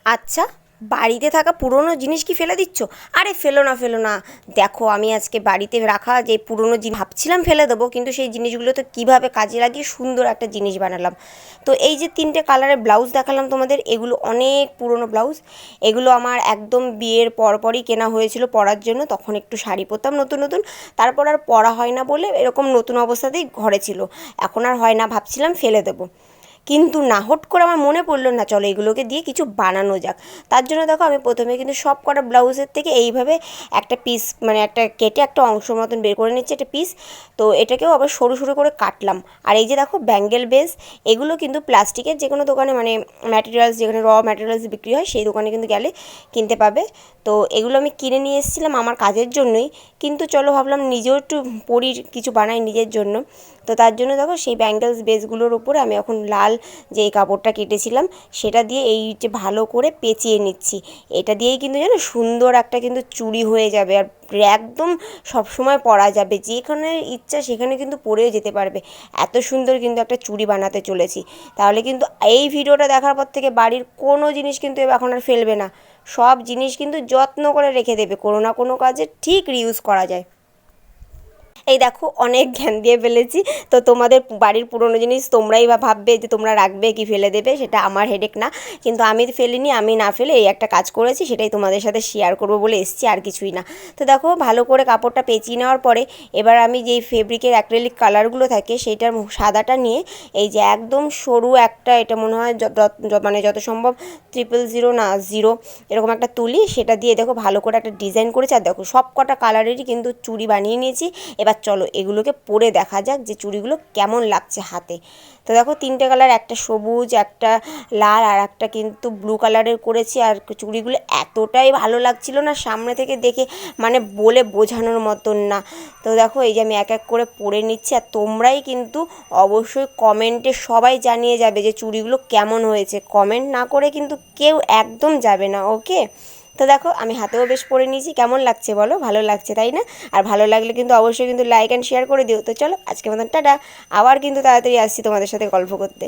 আচ্ছা, বাড়িতে থাকা পুরনো জিনিস কি ফেলে দিচ্ছ? আরে ফেলো না, ফেলো না। দেখো, আমি আজকে বাড়িতে রাখা যে পুরনো জিনিস ভাবছিলাম ফেলে দেবো, কিন্তু সেই জিনিসগুলো তো কীভাবে কাজে লাগিয়ে সুন্দর একটা জিনিস বানালাম। তো এই যে 3টে কালারের ব্লাউজ দেখালাম তোমাদের, এগুলো অনেক পুরনো ব্লাউজ। এগুলো আমার একদম বিয়ের পরপরই কেনা হয়েছিল পরার জন্য, তখন একটু শাড়ি পরতাম নতুন নতুন, তারপর আর পরা হয় না বলে এরকম নতুন অবস্থাতেই ঘরে ছিল। এখন আর হয় না, ভাবছিলাম ফেলে দেবো, কিন্তু না, হুট করে আমার মনে পড়লো না চলো এগুলোকে দিয়ে কিছু বানানো যাক। তার জন্য দেখো আমি প্রথমে কিন্তু সব কটা ব্লাউজের থেকে এইভাবে একটা পিস, মানে একটা কেটে একটা অংশ মতন বের করে নিচ্ছি, একটা পিস। তো এটাকেও আবার সরু সরু করে কাটলাম। আর এই যে দেখো ব্যাঙ্গেল বেস, এগুলো কিন্তু প্লাস্টিকের যে কোনো দোকানে, মানে ম্যাটেরিয়ালস যেখানে ম্যাটেরিয়ালস বিক্রি হয় সেই দোকানে কিন্তু গেলে কিনতে পাবে। তো এগুলো আমি কিনে নিয়ে এসেছিলাম আমার কাজের জন্যই, কিন্তু চলো ভাবলাম নিজেও একটু পরির কিছু বানাই নিজের জন্য। তো তার জন্য দেখো সেই ব্যাঙ্গেলস বেসগুলোর উপরে আমি এখন লাল যে কাপড়টা কেটেছিলাম সেটা দিয়ে এই যে ভালো করে পেঁচিয়ে নিচ্ছি। এটা দিয়েই কিন্তু জানো সুন্দর একটা কিন্তু চুড়ি হয়ে যাবে, আর একদম সবসময় পরা যাবে, যেখানে ইচ্ছা সেখানে কিন্তু পরেও যেতে পারবে। এত সুন্দর কিন্তু একটা চুড়ি বানাতে চলেছি। তাহলে কিন্তু এই ভিডিওটা দেখার পর থেকে বাড়ির কোনো জিনিস কিন্তু এখন আর ফেলবে না, সব জিনিস কিন্তু যত্ন করে রেখে দেবে, কোনো না কোনো কাজে ঠিক রিউজ করা যায়। এই দেখো অনেক জ্ঞান দিয়ে ফেলেছি। তো তোমাদের বাড়ির পুরনো জিনিস তোমরাই বা ভাববে যে তোমরা রাখবে কি ফেলে দেবে, সেটা আমার হেডেক না। কিন্তু আমি ফেলিনি, আমি না ফেলে এই একটা কাজ করেছি, সেটাই তোমাদের সাথে শেয়ার করবো বলে এসেছি, আর কিছুই না। তো দেখো ভালো করে কাপড়টা পেঁচিয়ে নেওয়ার পরে এবার আমি যেই ফেব্রিকের অ্যাক্রিলিক কালারগুলো থাকে সেইটার সাদাটা নিয়ে এই যে একদম সরু একটা, এটা মনে হয় মানে যত সম্ভব 000 না 0 এরকম একটা তুলি, সেটা দিয়ে দেখো ভালো করে একটা ডিজাইন করেছি। আর দেখো সব কটা কালারেরই কিন্তু চুড়ি বানিয়ে নিয়েছি। এবার চলো এগুলোকে পরে দেখা যাক যে চুড়িগুলো কেমন লাগছে হাতে। তো দেখো 3টে কালার, একটা সবুজ, একটা লাল, আর একটা কিন্তু ব্লু কালারের করেছি। আর চুড়িগুলো এতটাই ভালো লাগছিল না সামনে থেকে দেখে, মানে বলে বোঝানোর মতন না। তো দেখো এই যে আমি এক এক করে পরে নিচ্ছি, আর তোমরাই কিন্তু অবশ্যই কমেন্টে সবাই জানিয়ে যাবে যে চুড়িগুলো কেমন হয়েছে। কমেন্ট না করে কিন্তু কেউ একদম যাবে না, ওকে? তো দেখো আমি হাতেও বেশ পরে নিয়েছি, কেমন লাগছে বলো? ভালো লাগছে তাই না? আর ভালো লাগলে কিন্তু অবশ্যই কিন্তু লাইক অ্যান্ড শেয়ার করে দিও। তো চলো আজকের মতন টাটা, আবার কিন্তু তাড়াতাড়ি আসছি তোমাদের সাথে গল্প করতে।